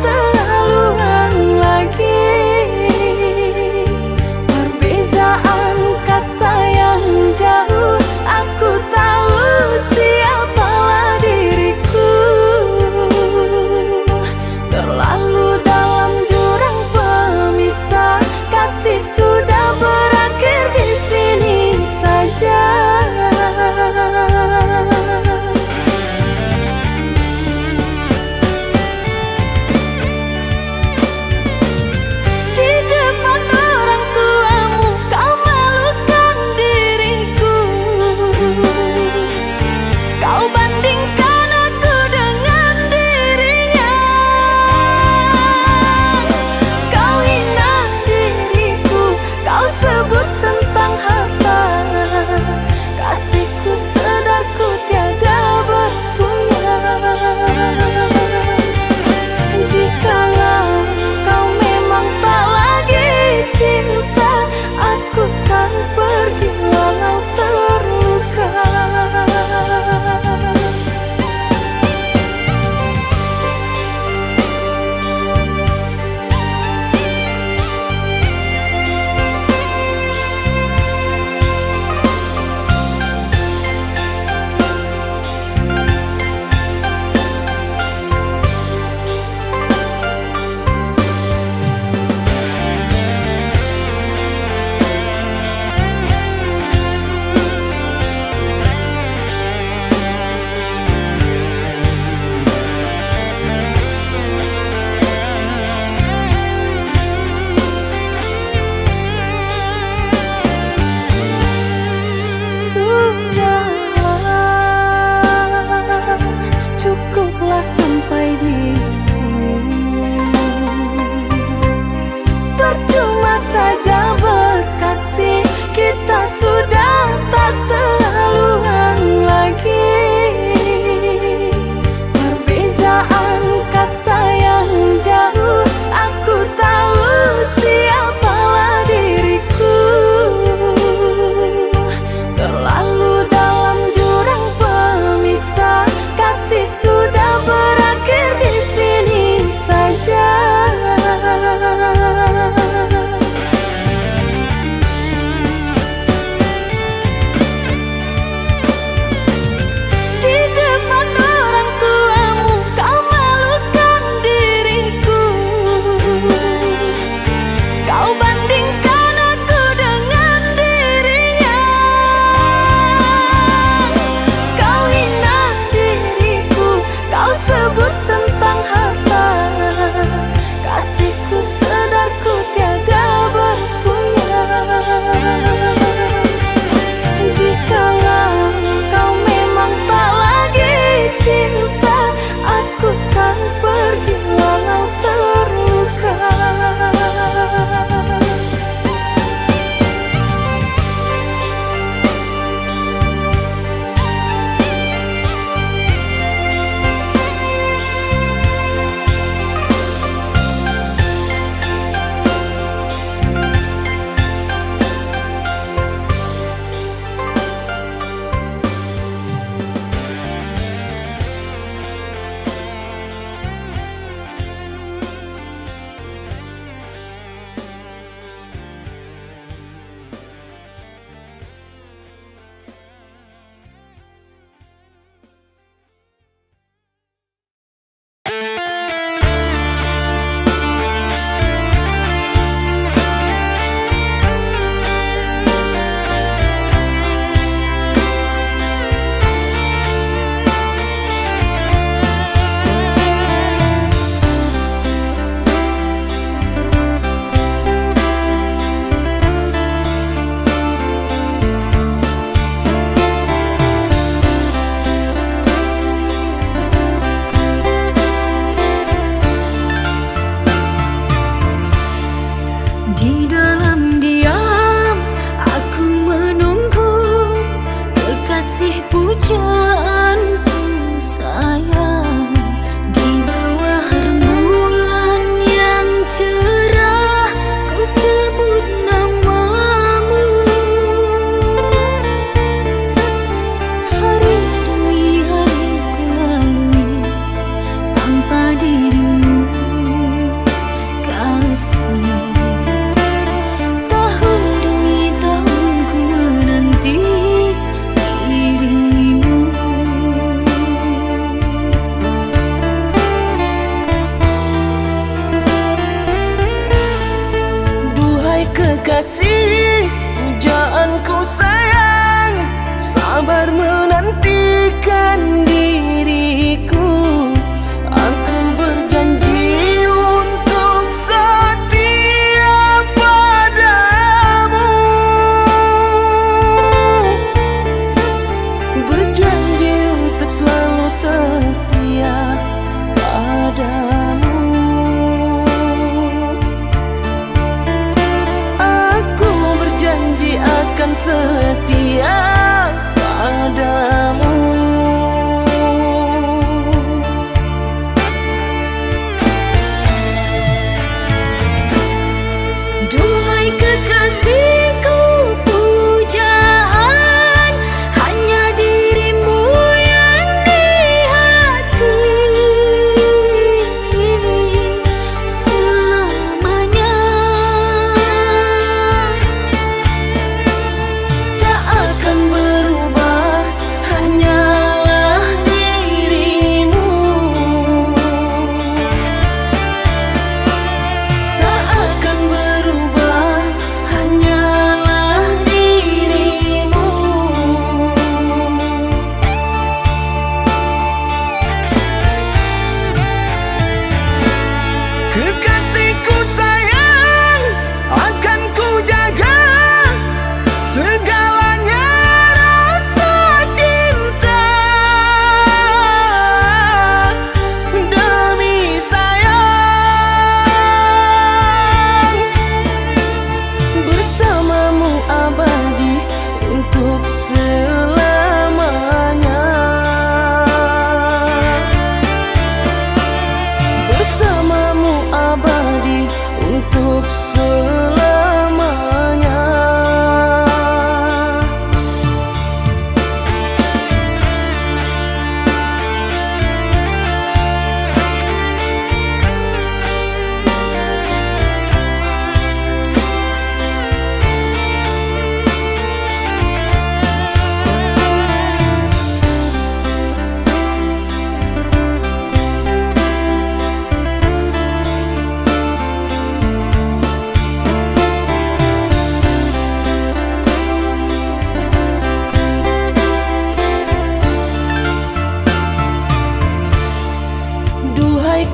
selaluan lagi. Perbezaan kasta yang jauh, aku tahu siapalah diriku. Terlalu dalam jurang pemisah, kasih sudah berakhir di sini saja.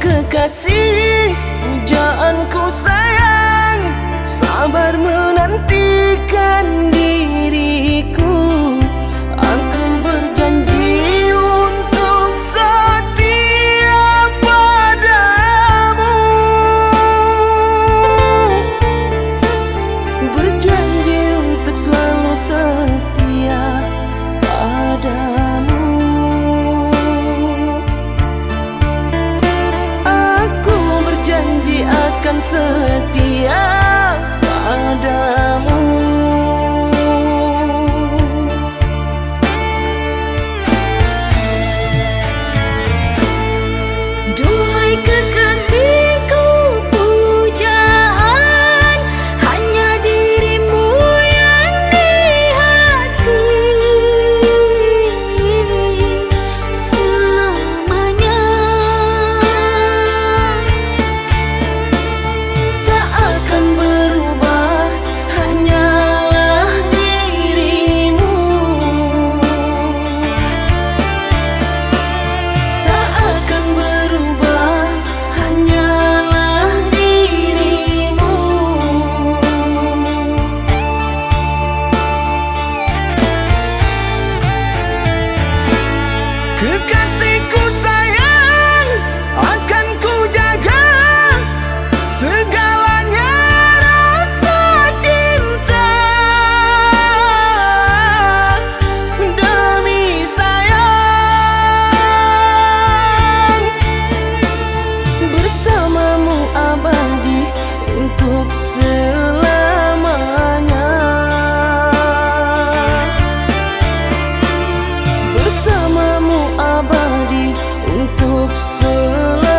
kekasih, pujaanku sayang, sabar menantikan diriku. Aku berjanji untuk setia padamu, berjanji untuk selalu setia padamu. Aku berjanji akan setia padamu. Duhai kekasihku, pujaan hanya dirimu yang di hati selamanya. Tak akan berubah, hanyalah dirimu. Tak akan berubah, hanyalah dirimu. Kekasihku sayang, akan ku jaga segalanya rasa cinta. Demi sayang, bersamamu abadi untuk selamanya. Bersamamu abadi untuk selamanya.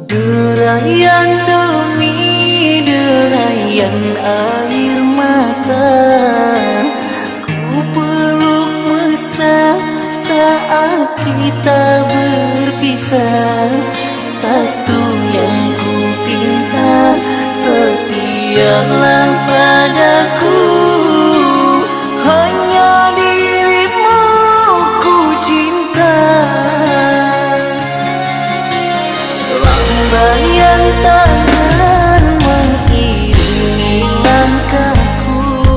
Derayan demi derayan air mata, ku peluk mesra saat kita berpisah. Satu yang ku pinta, setialah padaku. Hanya dirimu ku cinta. Lambaian tangan mengiringi langkahku,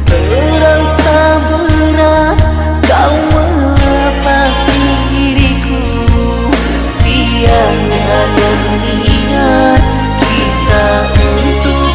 terasa berat kau melepas diriku. Tiada berniat kita untuk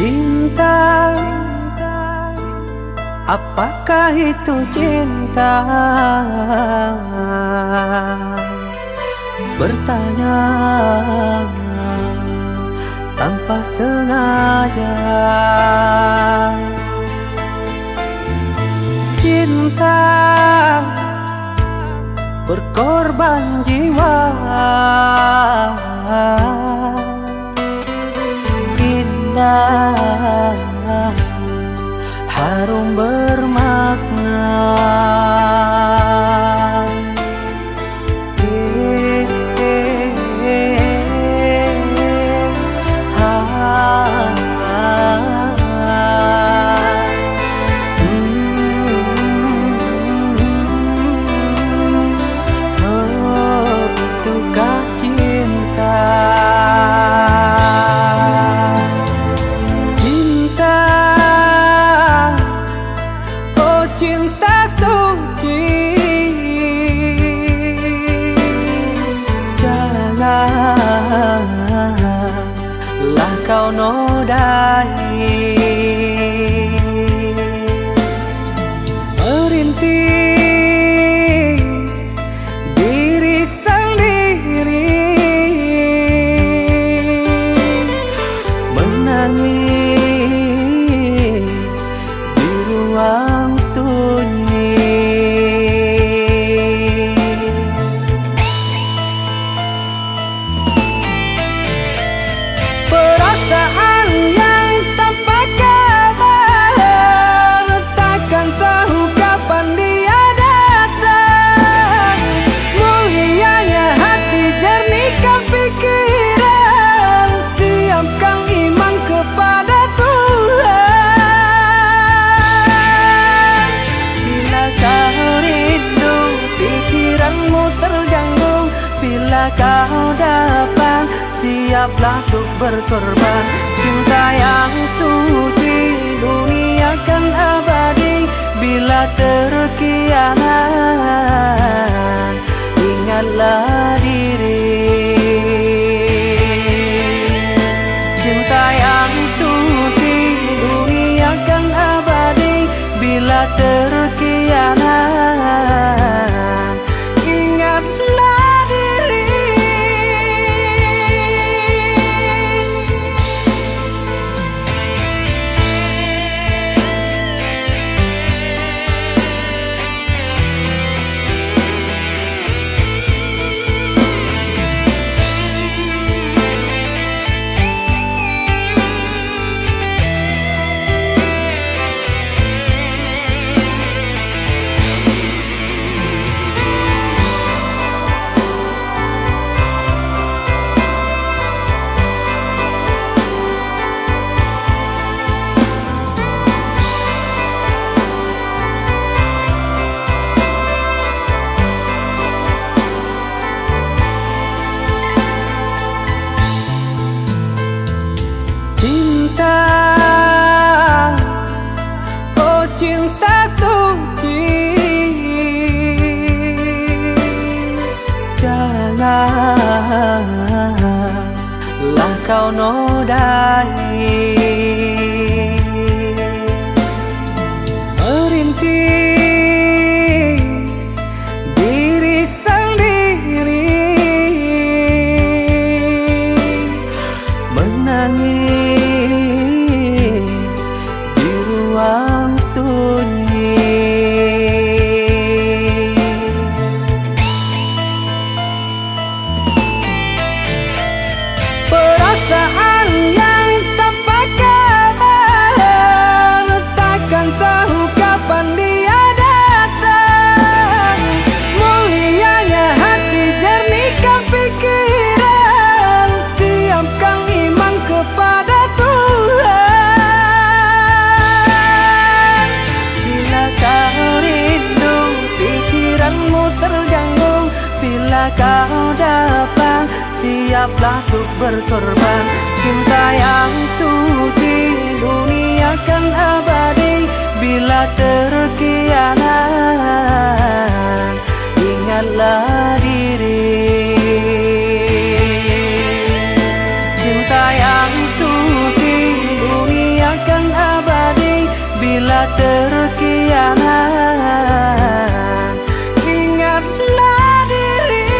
Cinta, apakah itu cinta? Bertanya tanpa sengaja. Cinta berkorban jiwa, indah, harum bermakna. Itukah cinta? Cinta, oh cinta suci, janganlah kau nodai. Merintis diri sendiri, menangis di ruang sunyi. Perasaan yang tanpa kabar, takkan tahu kapan dia datang. Mulianya hati, jernihkan pikiran, siapkan iman kepada Tuhan. Bila kau rindu, pikiranmu terganggu, bila kau dapat, siaplah untuk berkorban. Cinta yang suci, dunia kan abadi. Bila terkianat, ingatlah diri. Cinta yang suci, dunia kan abadi. Bila terkianat, ingatlah diri. Cinta, oh cinta suci, janganlah kau nodai. Merintis diri sendiri, menangis di ruang sunyi. Perasaan yang tanpa kabar, takkan tahu kapan dia datang. Mulianya hati, jernihkan pikiran, siapkan iman kepada Tuhan. Bila kau rindu, pikiranmu terganggu, bila kau dapat, siaplah untuk berkorban. Cinta yang suci, dunia kan abadi. Bila terkianat, ingatlah diri. Cinta yang suci, dunia bila terkianan, ingatlah diri.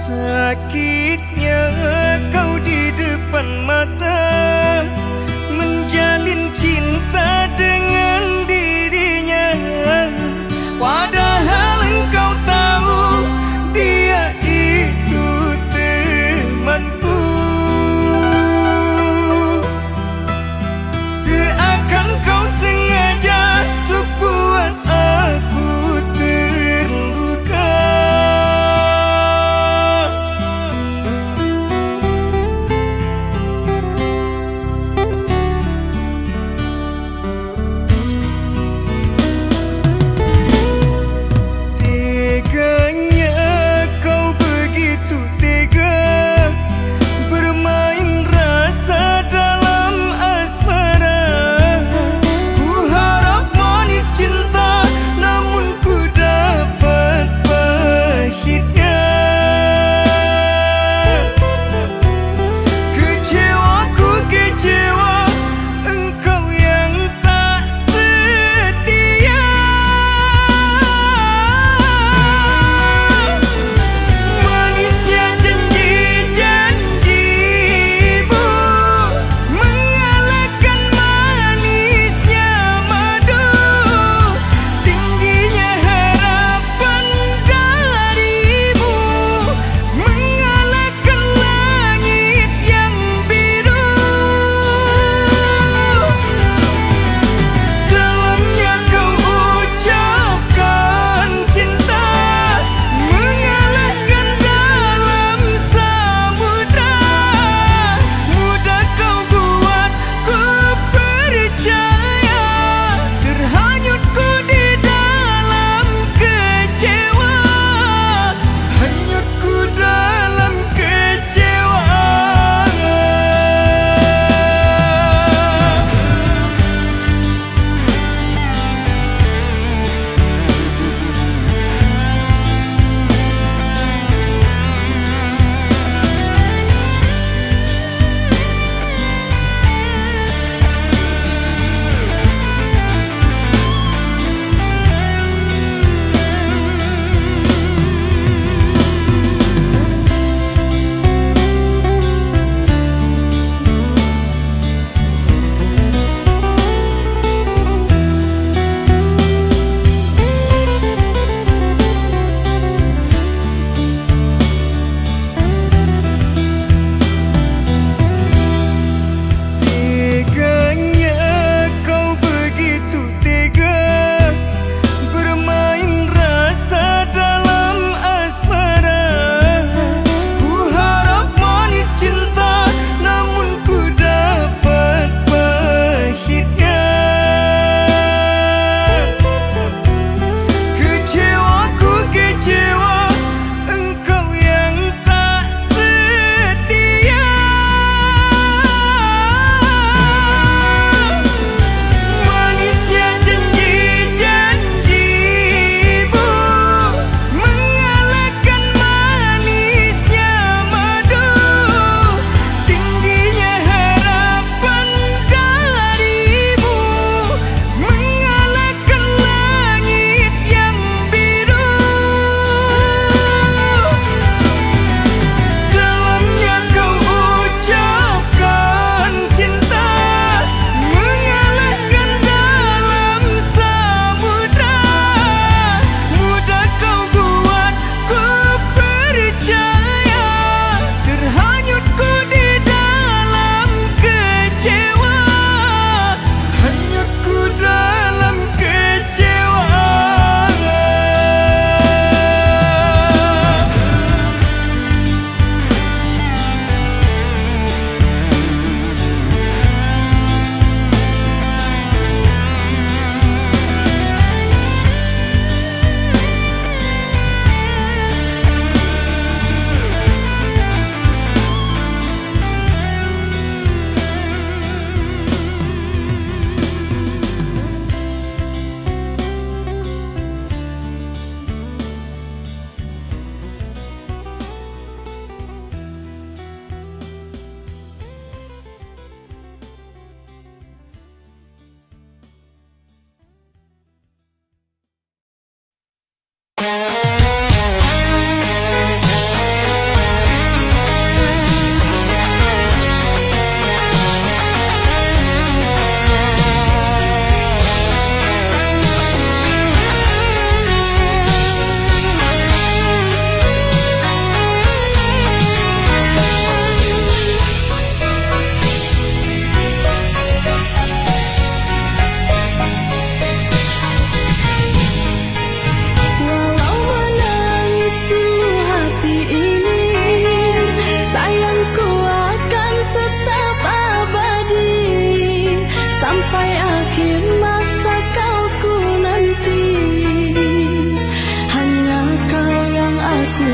Sakitnya kau di depan mata menjalin cinta dengan dirinya, padahal engkau tahu dia itu temanku. Seakan kau sengaja untuk buat aku terluka.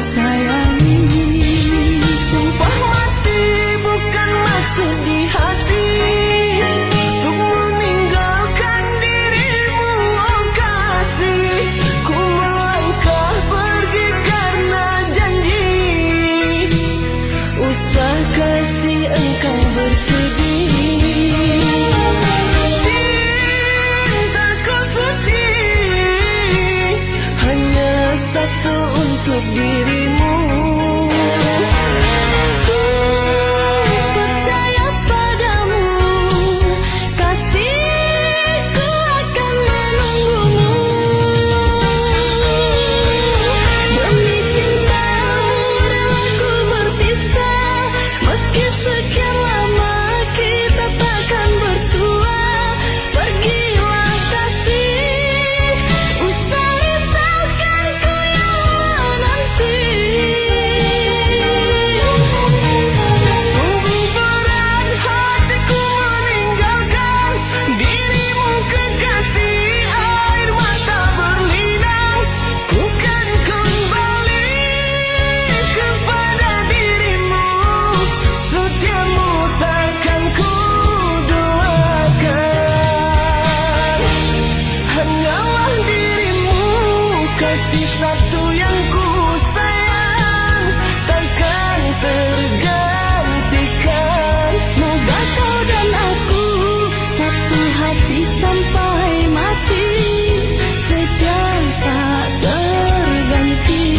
sayangi. Sumpah mati bukan maksud di hati untuk meninggalkan dirimu, oh kasih. Ku melangkah pergi karena janji, usah kasih engkau bersedih. Cintaku suci hanya satu untuk dirimu. Ku percaya padamu, kasihku akan menunggumu. Demi cintamu rela ku berpisah, meski sekian lama kita takkan bersua. Pergilah kasih, usah risaukan ku yang nanti. Sungguh berat hatiku meninggalkan dirimu kekasih. Air mata berlinang, ku kan kembali kepada dirimu. Setiamu takkan ku doakan. Hanyalah dirimu, kasih satu yang ku sayang, takkan tergantikan. Semoga kau dan aku satu hati sampai mati, setia tak terganti.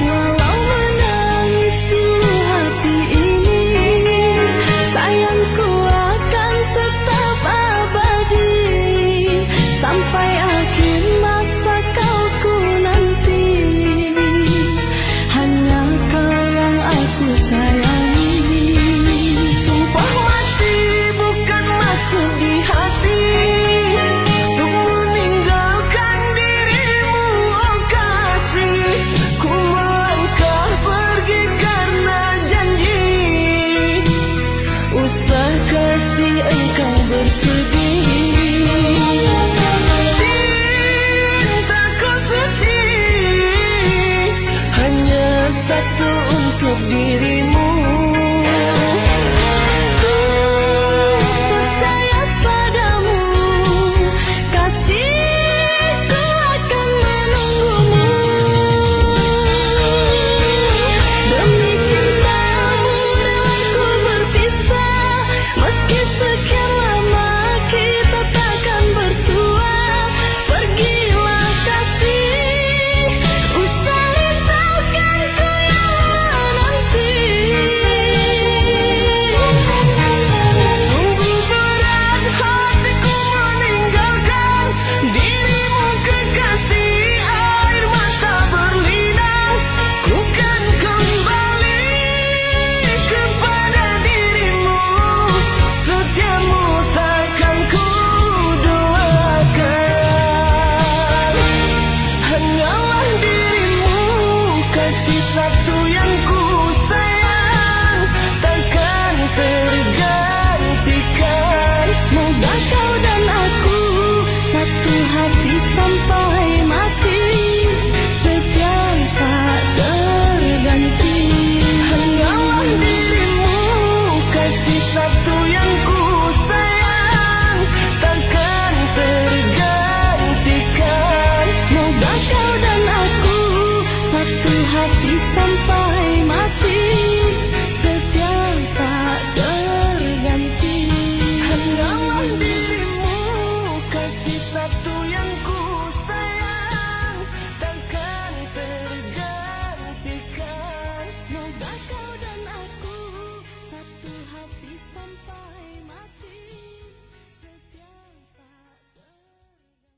Walau menangis pilu hati ini, sayangku akan tetap abadi sampai akhir masa kauku nanti. Hanya kau yang aku sayangi. Sumpah mati bukan maksud di hati untuk meninggalkan dirimu, oh kasih. Ku melangkah pergi karena janji, usah kasih engkau bersedih. Cintaku suci hanya satu untuk dirimu. Ku percaya padamu, kasihku akan menunggumu. Demi cintamu rela ku berpisah, meski sekian lama kita takkan bersua. Pergilah kasih, usah risaukan ku yang nanti. Sungguh berat hatiku meninggalkan dirimu kekasih. Air mata berlinang, ku kan kembali kepada dirimu. Setiamu takkan ku doakan. Hanyalah dirimu, kasih satu yang ku sayang, takkan tergantikan. Semoga kau dan aku satu hati sampai mati, setia tak terganti. Hanyalah dirimu, kasih satu yang ku sayang, takkan tergantikan. Semoga kau dan aku satu hati sampai mati, setia tak terganti. Hanyalah dirimu, kasih satu yang ku sayang, takkan tergantikan. Semoga kau dan aku satu hati sampai mati, setia tak terganti.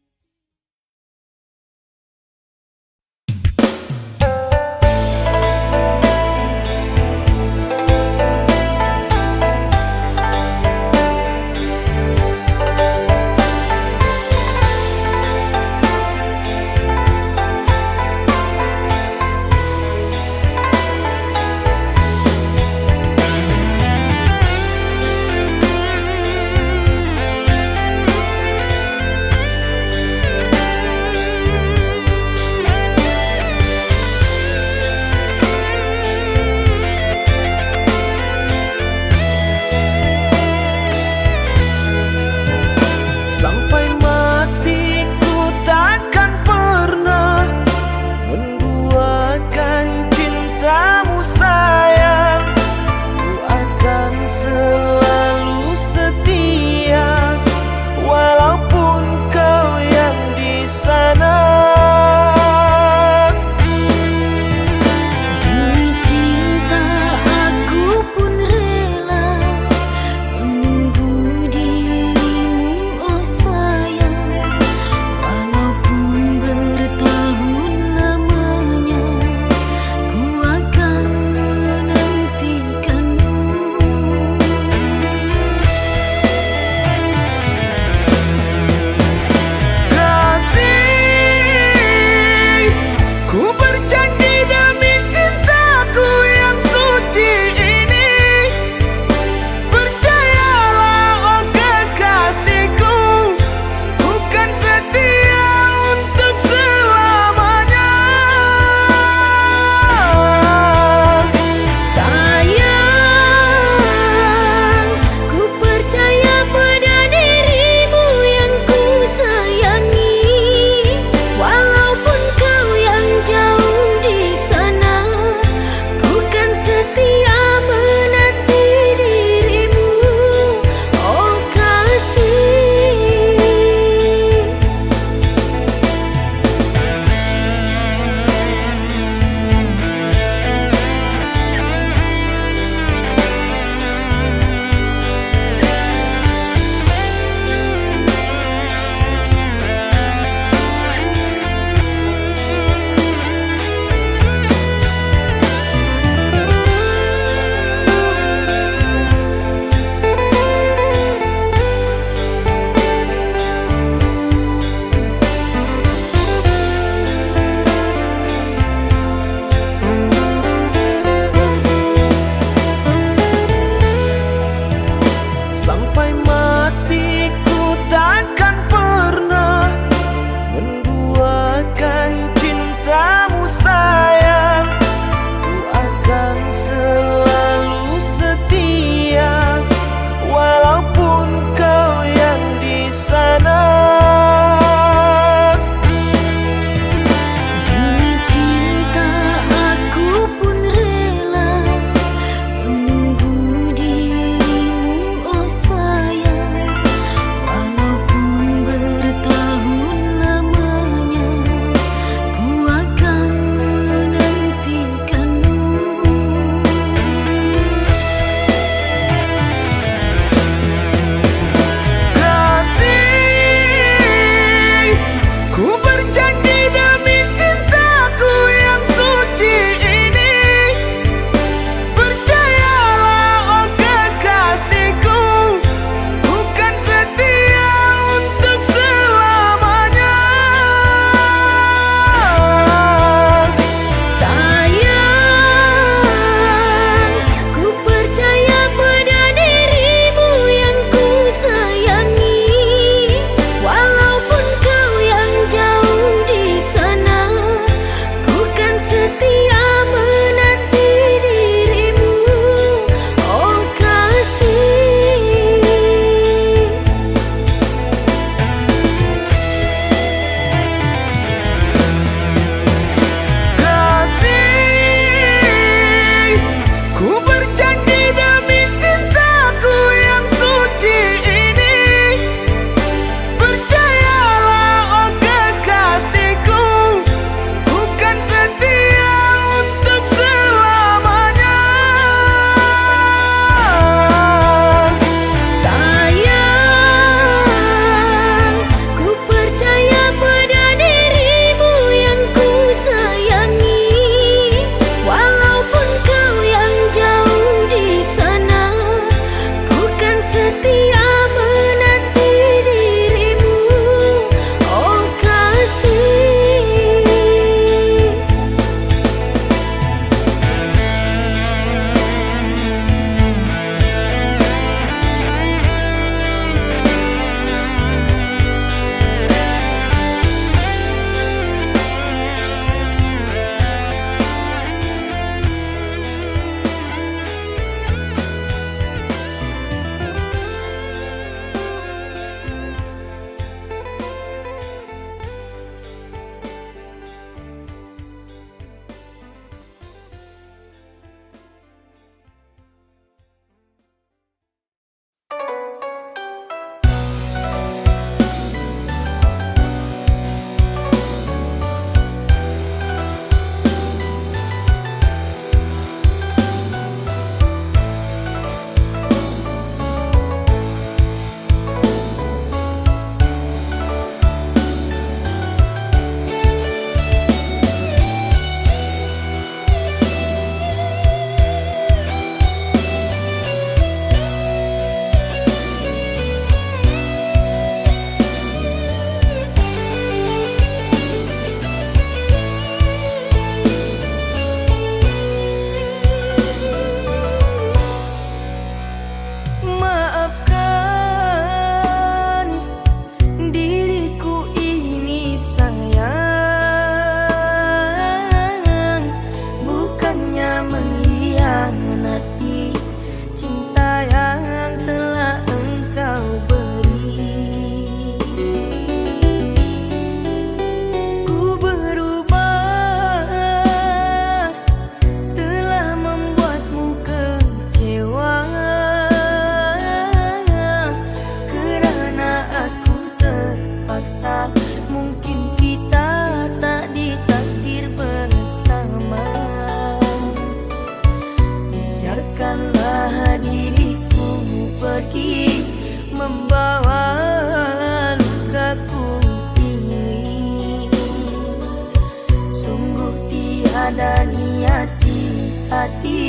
niat di hati,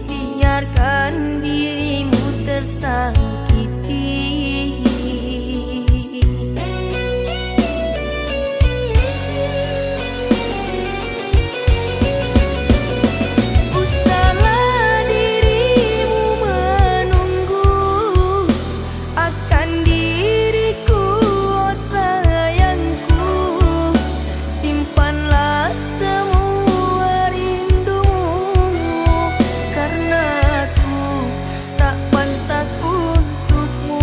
biarkan dirimu tersakiti. Usahlah dirimu menunggu akan diriku, oh sayangku. Simpanlah semua rindumu, karena aku tak pantas untukmu.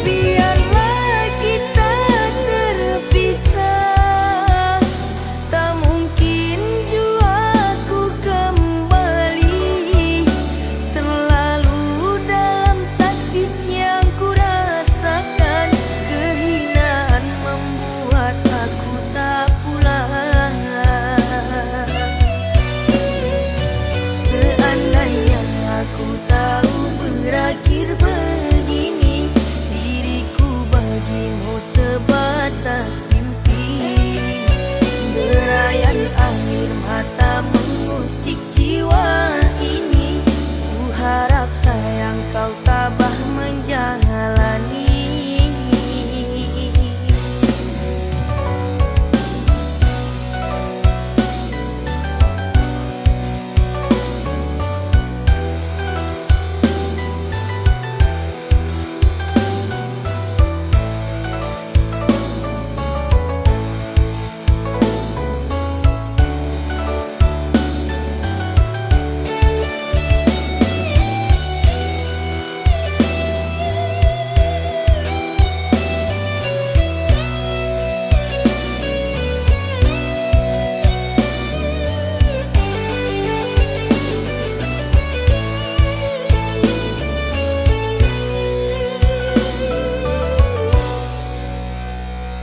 Biarlah kita terpisah, tak mungkin jua ku kembali. Terlalu dalam sakit yang ku rasakan, kehinaan membuat aku tak pulang. Seandainya aku tahu berakhir begini, diriku bagimu sebatas mimpi. Derayan air mata mengusik jiwa ini, ku harap sayang kau tabah menjalani.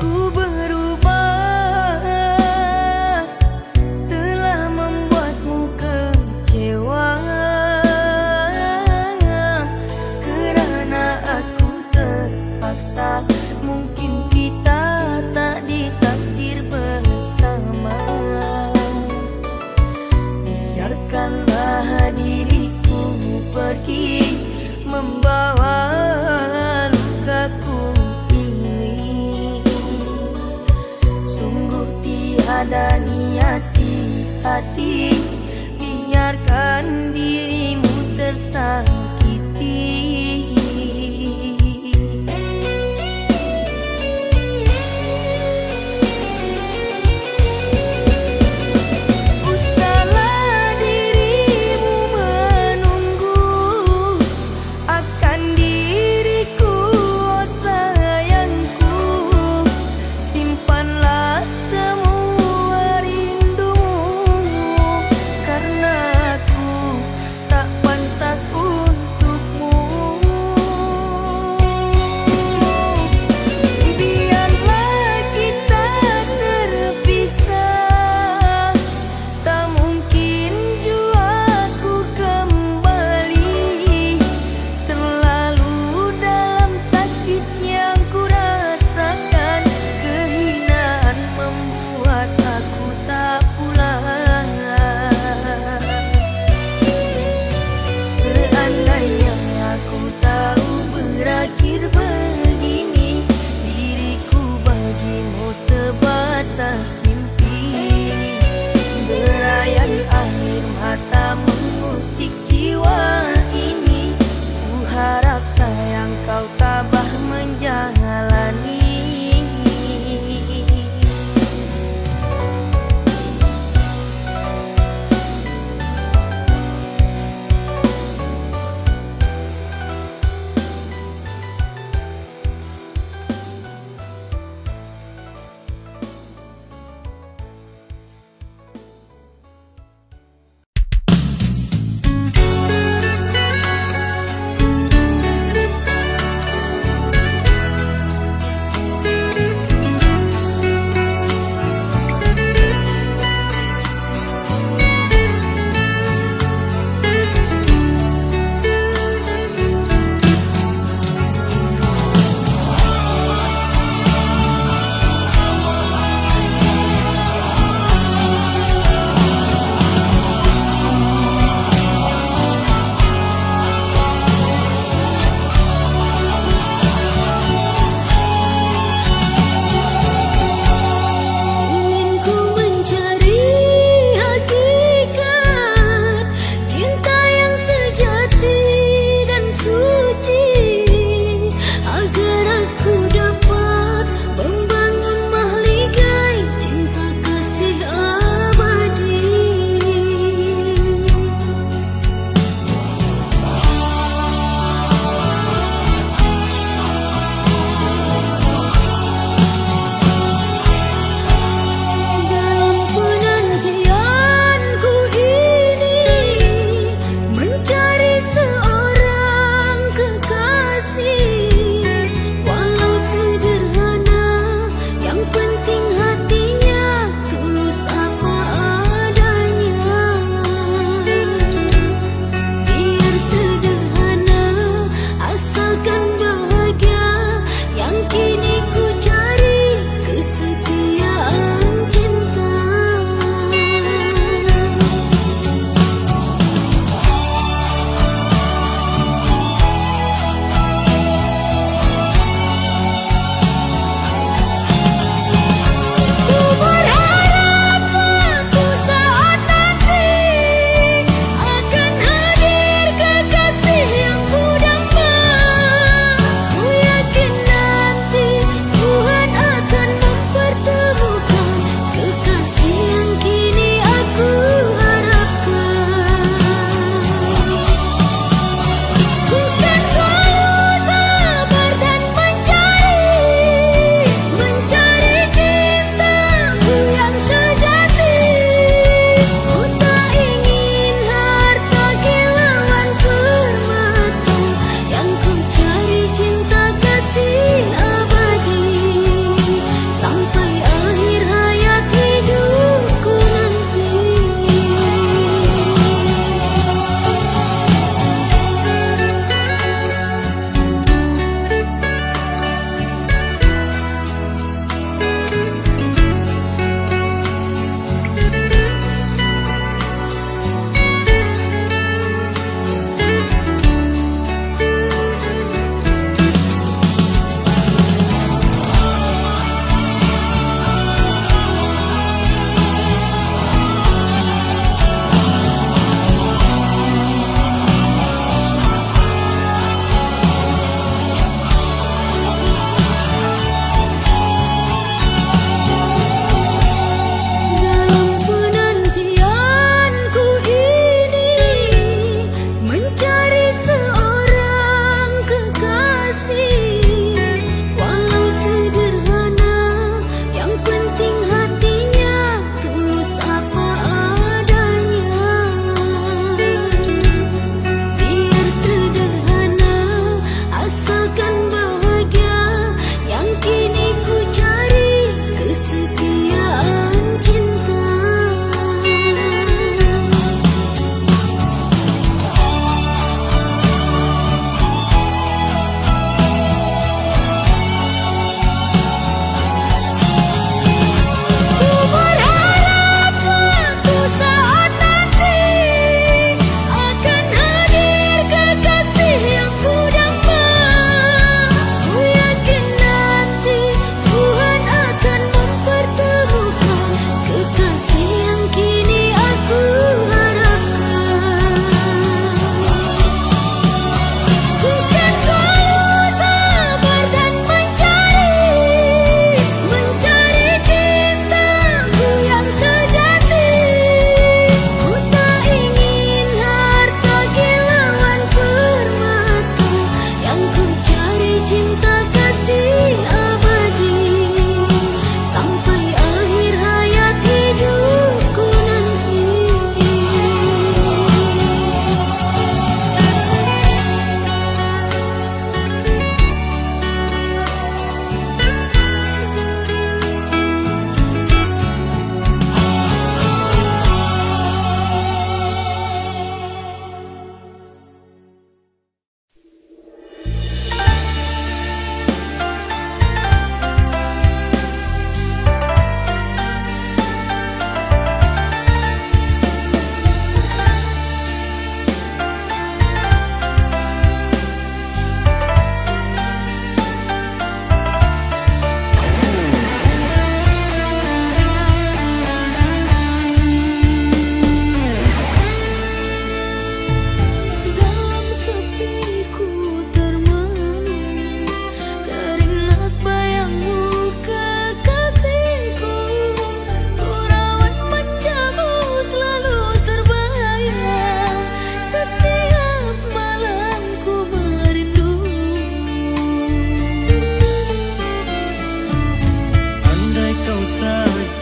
Ku berubah, telah membuatmu kecewa, kerana aku terpaksa. Mungkin kita tak ditakdir bersama. Biarkanlah diriku pergi, membawa lukaku ini. Sungguh tiada niat di hati, biarkan dirimu tersakiti. Usahlah dirimu menunggu akan diriku, oh sayangku. Simpanlah semua rindumu, karena aku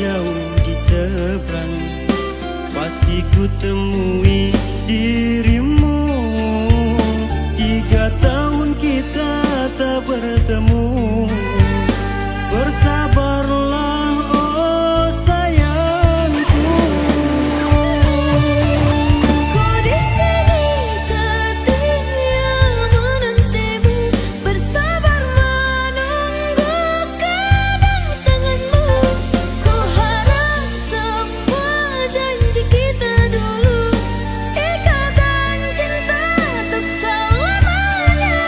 jauh di seberang, pasti ku temui dirimu. 3 tahun kita tak bertemu. Bersabarlah oh sayangku. Ku di sini setia menantimu, bersabar menunggu kedatanganmu. Ku harap semua janji kita dulu, ikatan cinta untuk selamanya.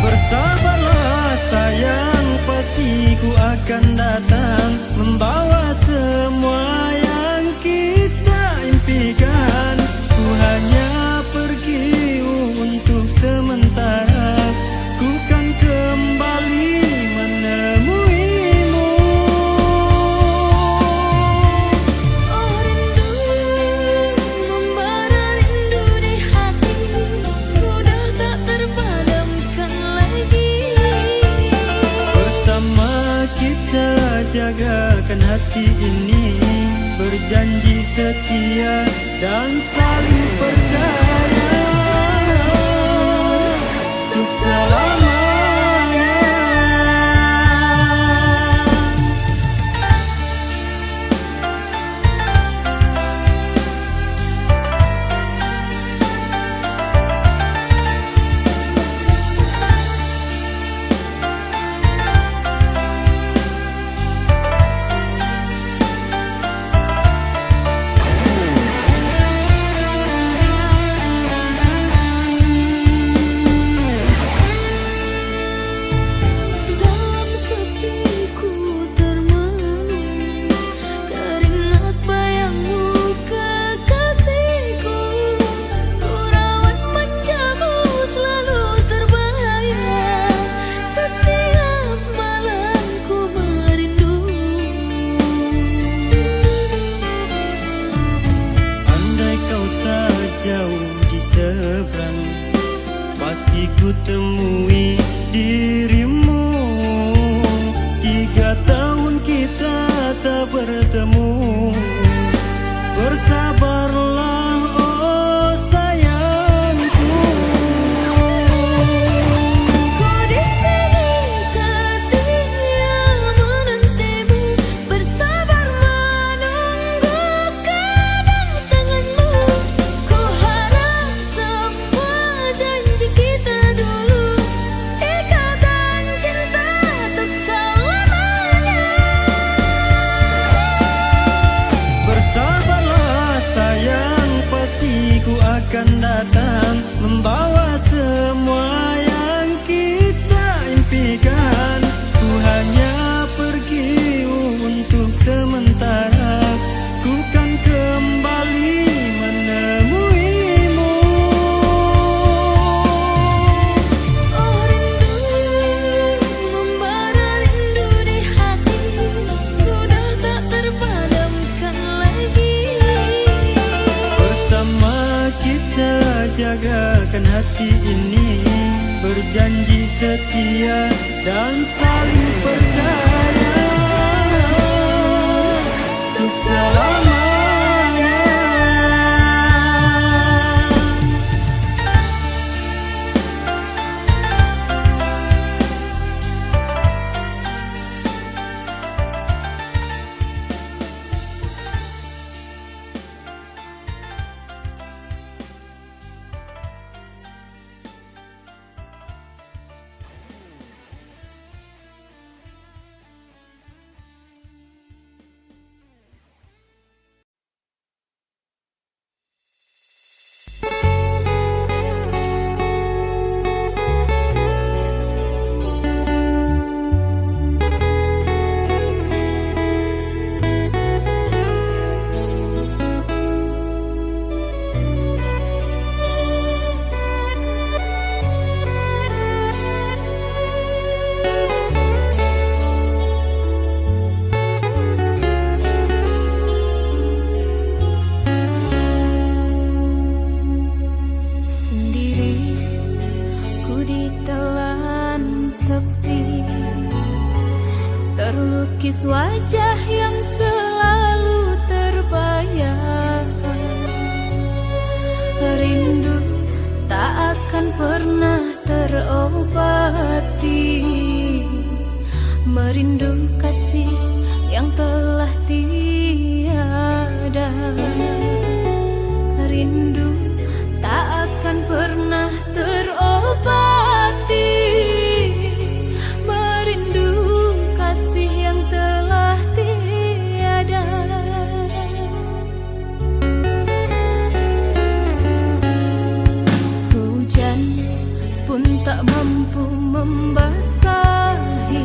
Bersabarlah sayang, pasti ku akan datang, membawa semua yang kita impikan. Ku hanya pergi untuk sementara, ku kan kembali menemuimu. Oh rindu, membara rindu di hati, sudah tak terpadamkan lagi. Bersama kita jagakan hati ini, berjanji setia dan saling percaya untuk selamanya. Dalam sepiku termenung, teringat bayangmu kekasihku. Ku rawat manjamu selalu terbayang, setiap malam ku merindu. Andai kau tak jauh di seberang, pasti ku temui dirimu. 3 tahun kita tak bertemu. Bersabarlah oh sayangku. Ku di sini setia menantimu, bersabar menunggu kedatanganmu. Ku harap semua janji kita dulu, ikatan cinta untuk selamanya. Bersabarlah sayang, pasti ku akan datang, membawa semua yang kita impikan. Ku hanya pergi untuk sementara, ku kan kembali menemuimu. Oh rindu, membara rindu di hati, sudah tak terpadamkan lagi. Bersama kita jagakan hati ini, berjanji setia dan saling percaya untuk selamanya. terlukis wajah yang selalu terbayang. Rindu tak akan pernah terobati, merindu kasih yang telah tiada. Rindu tak akan pernah terobati, merindu kasih yang telah tiada. Hujan pun tak mampu membasahi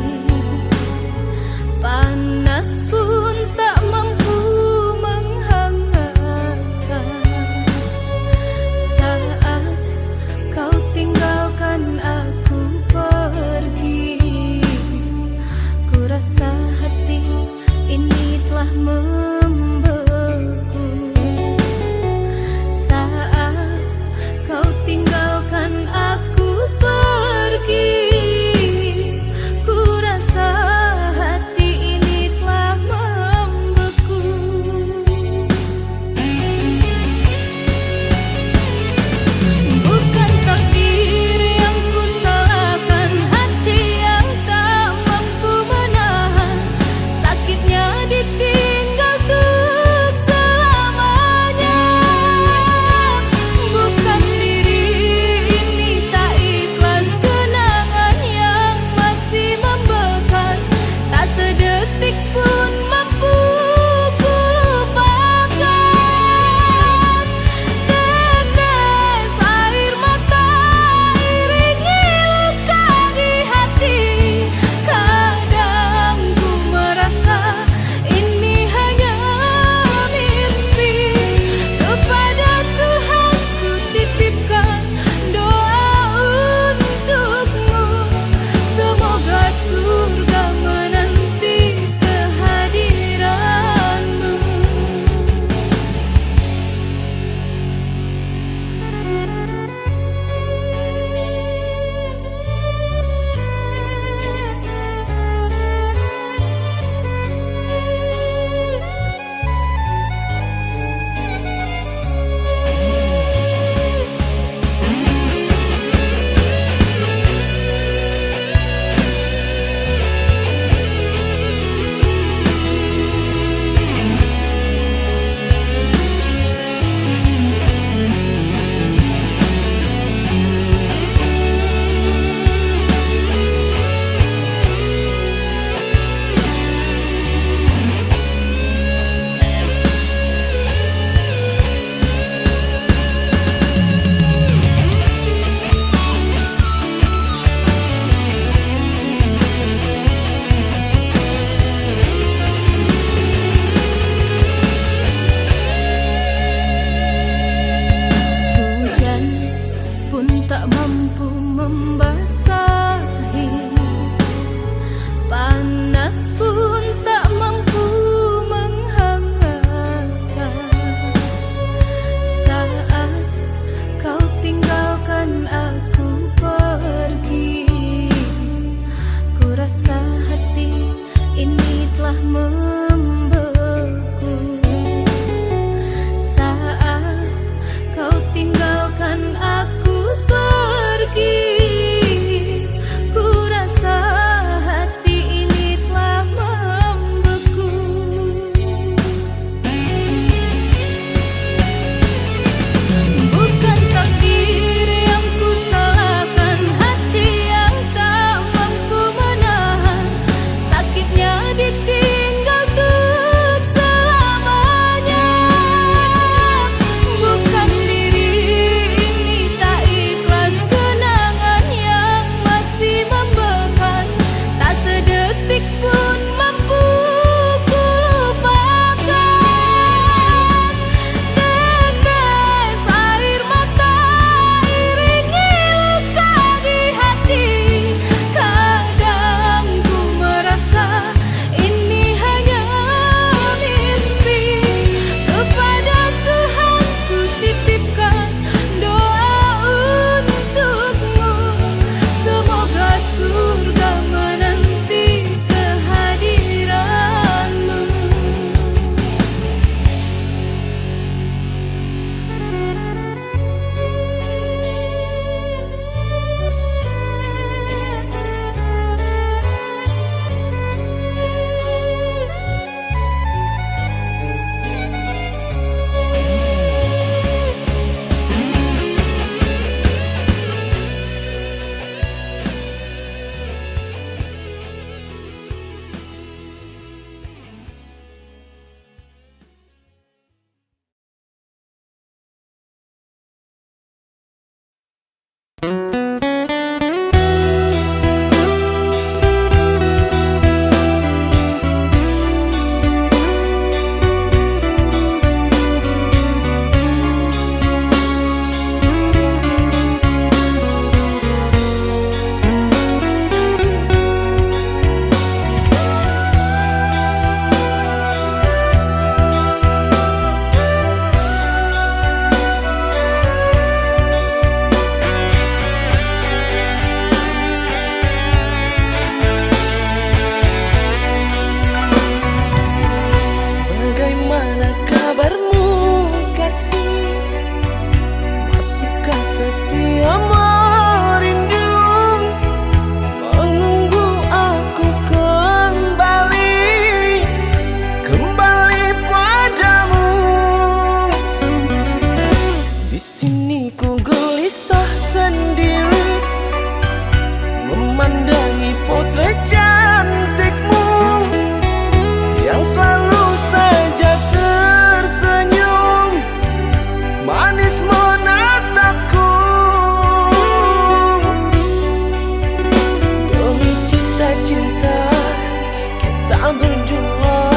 berdua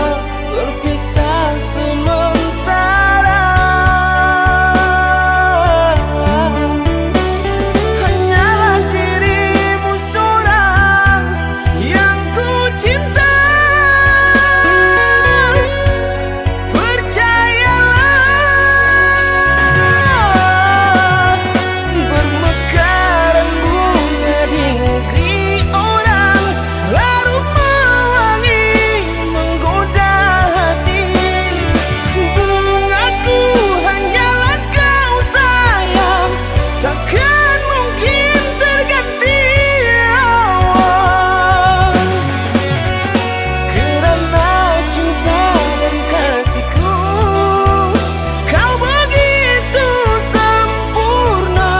berpisah sementara. Hanyalah dirimu seorang yang ku cinta. Percayalah, bermekaran bunga di negeri orang, harum mewangi menggoda hati. Bungaku hanyalah kau sayang, takkan mungkin terganti. Kerana cinta dan kasihku, kau begitu sempurna,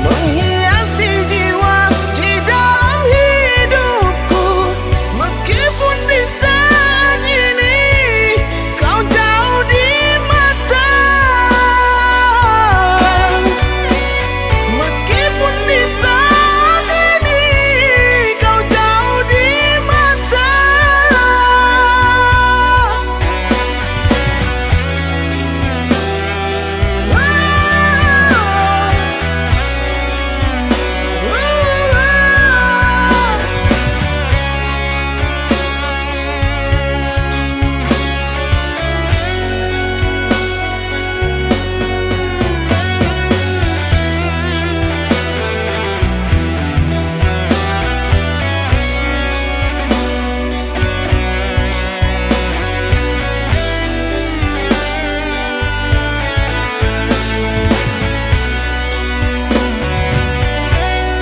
menghiasi jiwa di dalam hidupku. Meskipun di saat ini kau jauh di mata, meskipun di saat ini kau jauh di mata.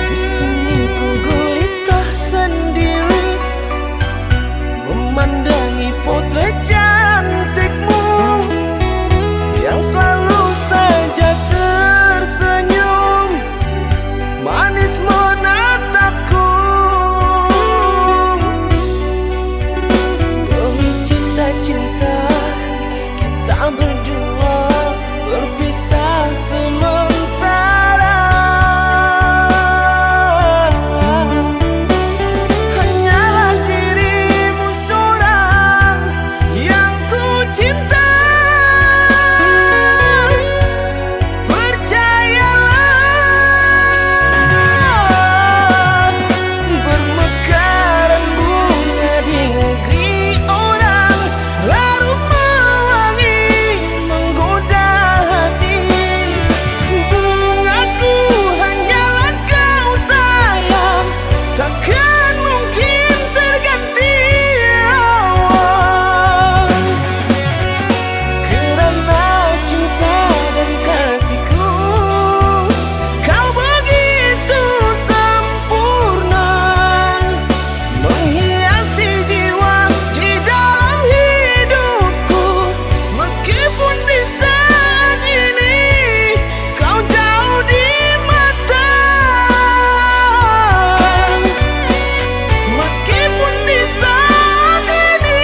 Di sini ku gelisah sendiri, memandangi potret cantikmu yang selalu saja tersenyum, manis menatapku. Demi cinta-cinta kita berdua berpisah sementara. Hanyalah dirimu seorang yang ku cinta. Percayalah, bermekaran bunga di negeri orang, harum mewangi menggoda hati. Bungaku hanyalah kau sayang, takkan mungkin terganti. Kerana cinta dan kasihku, kau begitu sempurna, menghiasi jiwa di dalam hidupku. Meskipun di saat ini kau jauh di mata, meskipun di saat ini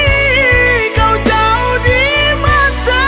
kau jauh di mata.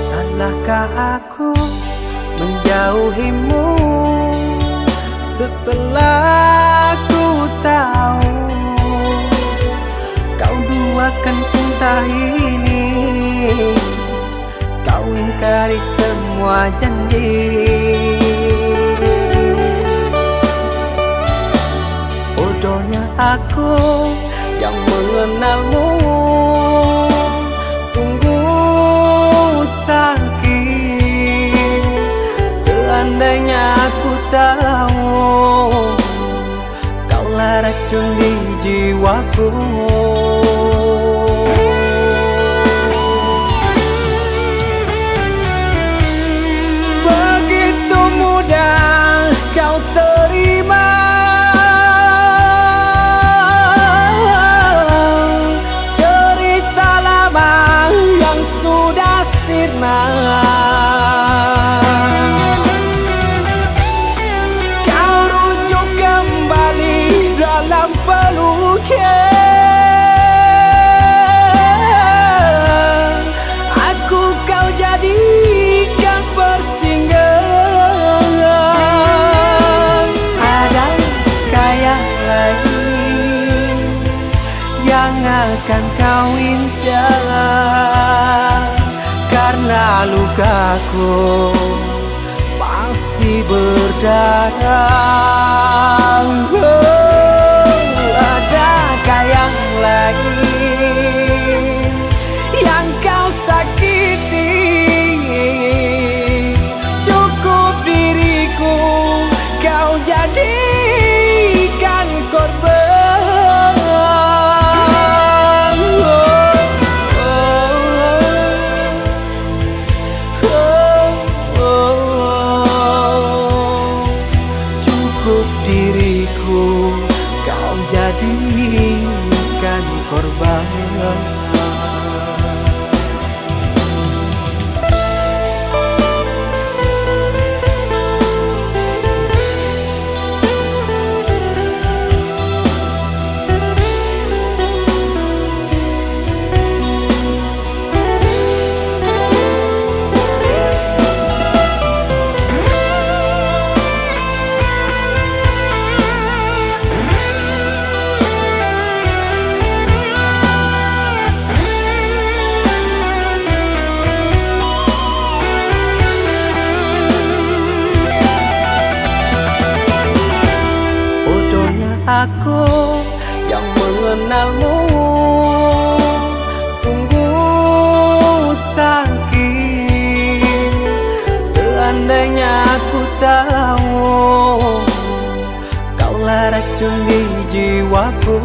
Salahkah aku menjauhimu setelah ku tahu kau duakan cinta ini? Kau ingkari semua janji. Bodohnya aku yang mengenalmu. lukaku masih berdarah. Adakah yang lain yang kau sakiti? Cukup diriku kau jadikan korban. Cukup diriku kau jadikan korban. Aku yang mengenalmu sungguh sakit. Seandainya aku tahu kaulah racun di jiwaku.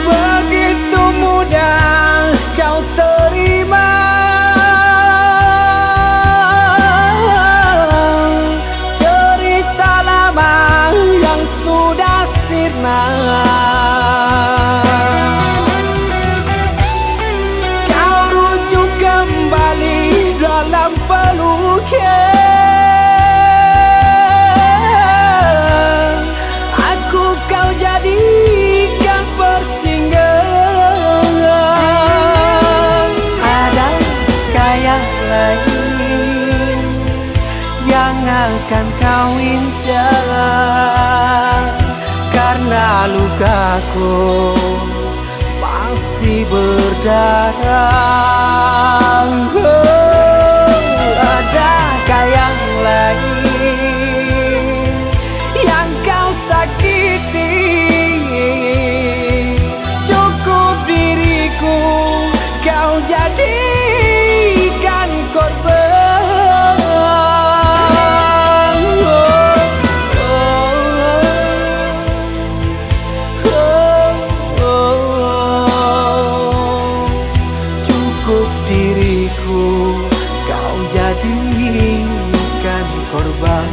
Begitu mudah kau terima kau rujuk kembali dalam pelukan. Aku kau jadikan persinggahan. Adakah yang lain yang akan kau incar? Karena lukaku masih berdarah. Adakah yang lain yang kau sakiti? Cukup diriku kau jadikan korban. Kau jadikan korban.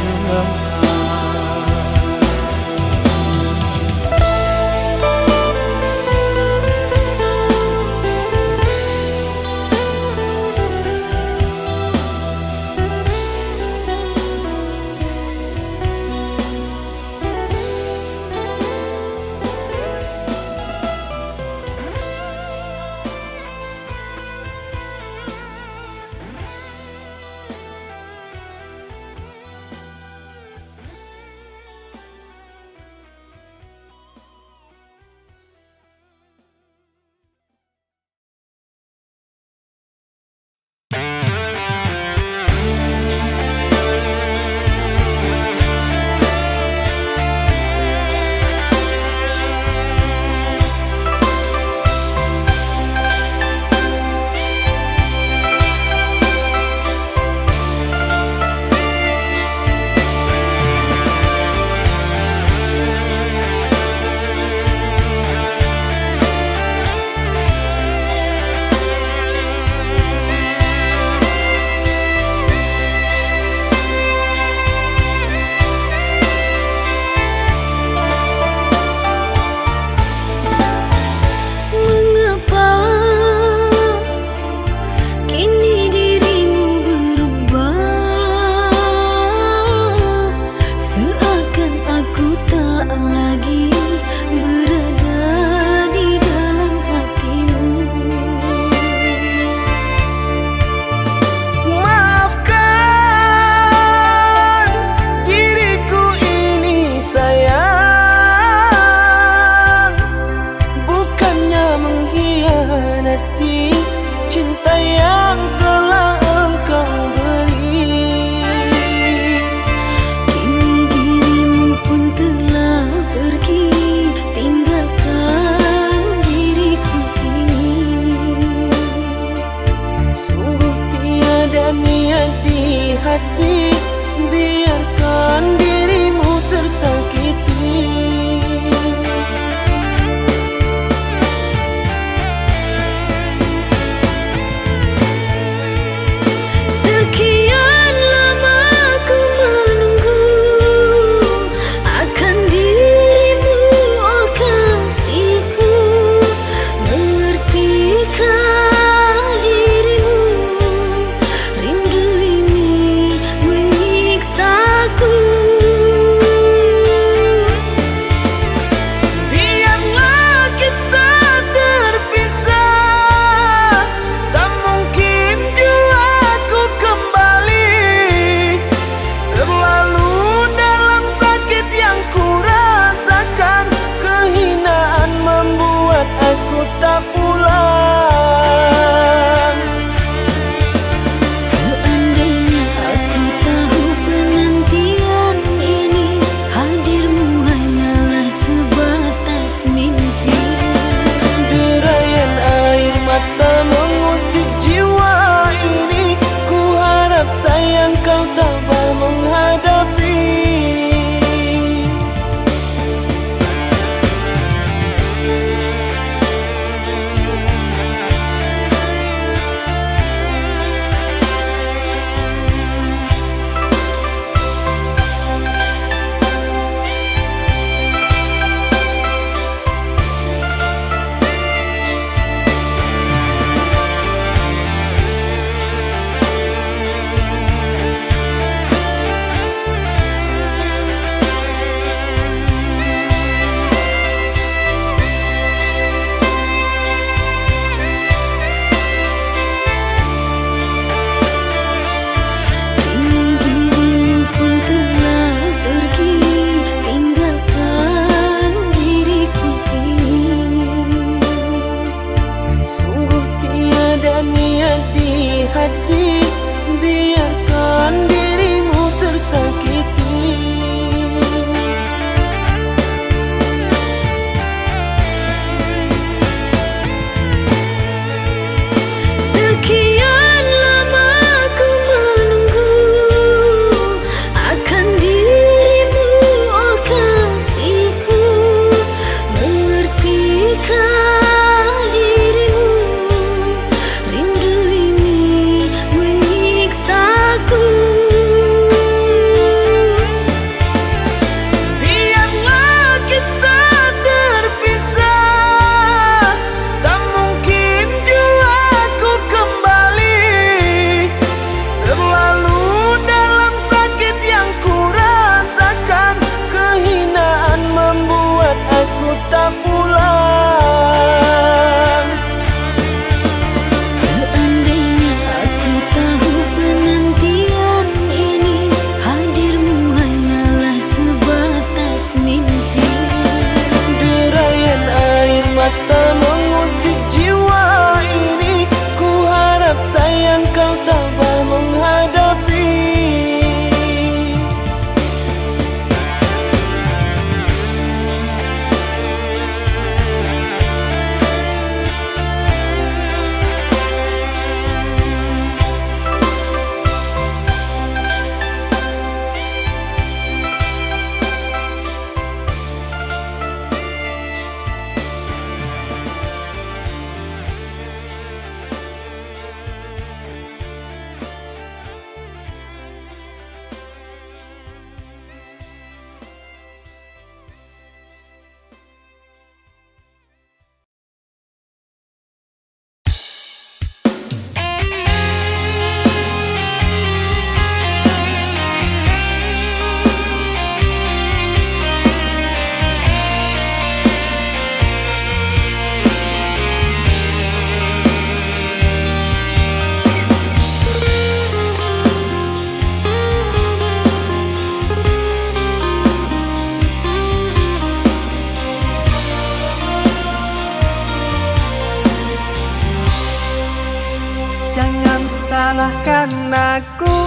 menyalahkan aku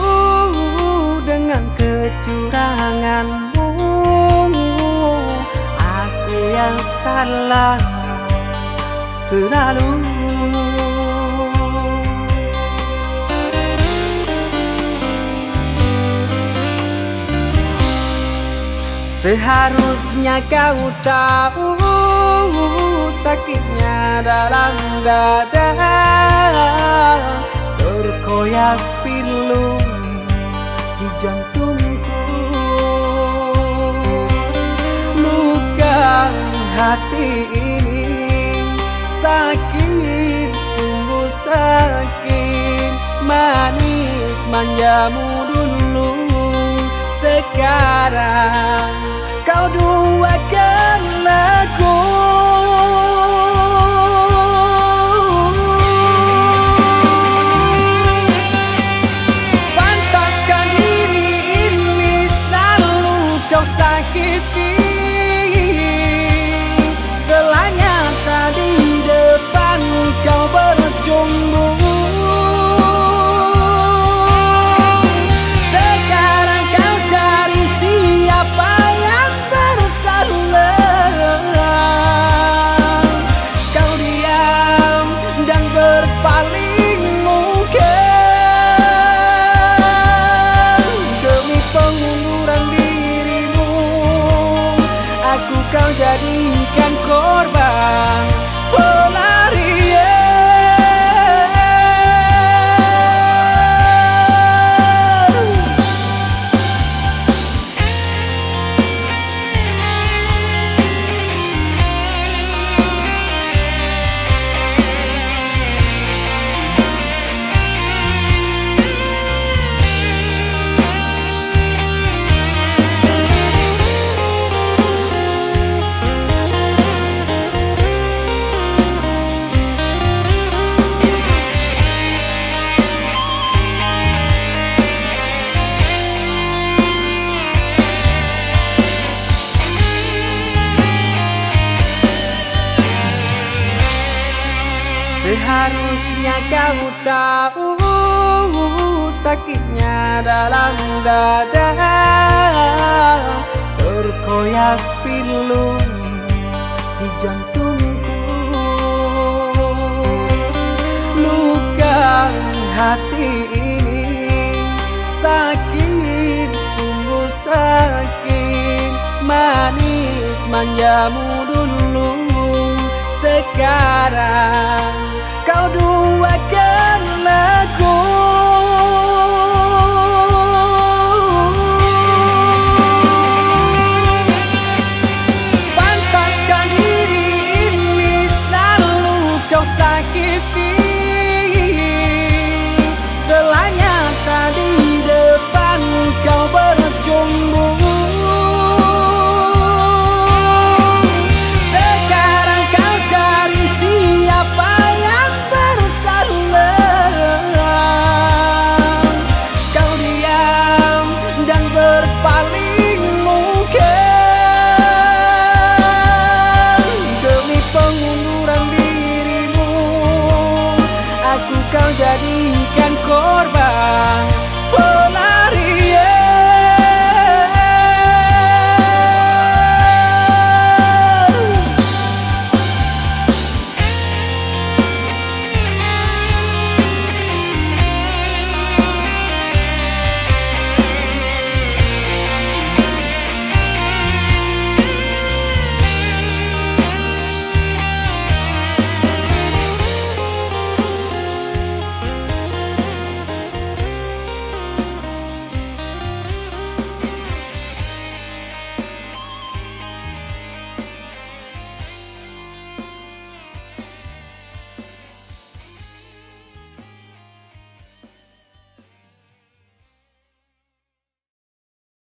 dengan kecuranganmu. Aku yang salah selalu. Seharusnya kau tahu sakitnya dalam dada, terkoyak pilu di jantungku. Luka hati ini sakit, sungguh sakit. Manis manjamu dulu, sekarang kau duakan aku. Pantaskah diri ini selalu kau sakiti? Telah nyata di depan kau bercumbu. Kau jadikan korban pelarian. Seharusnya kau tahu sakitnya dalam dada, terkoyak pilu di jantungku. Luka hati ini sakit, sungguh sakit. Manis manjamu dulu, sekarang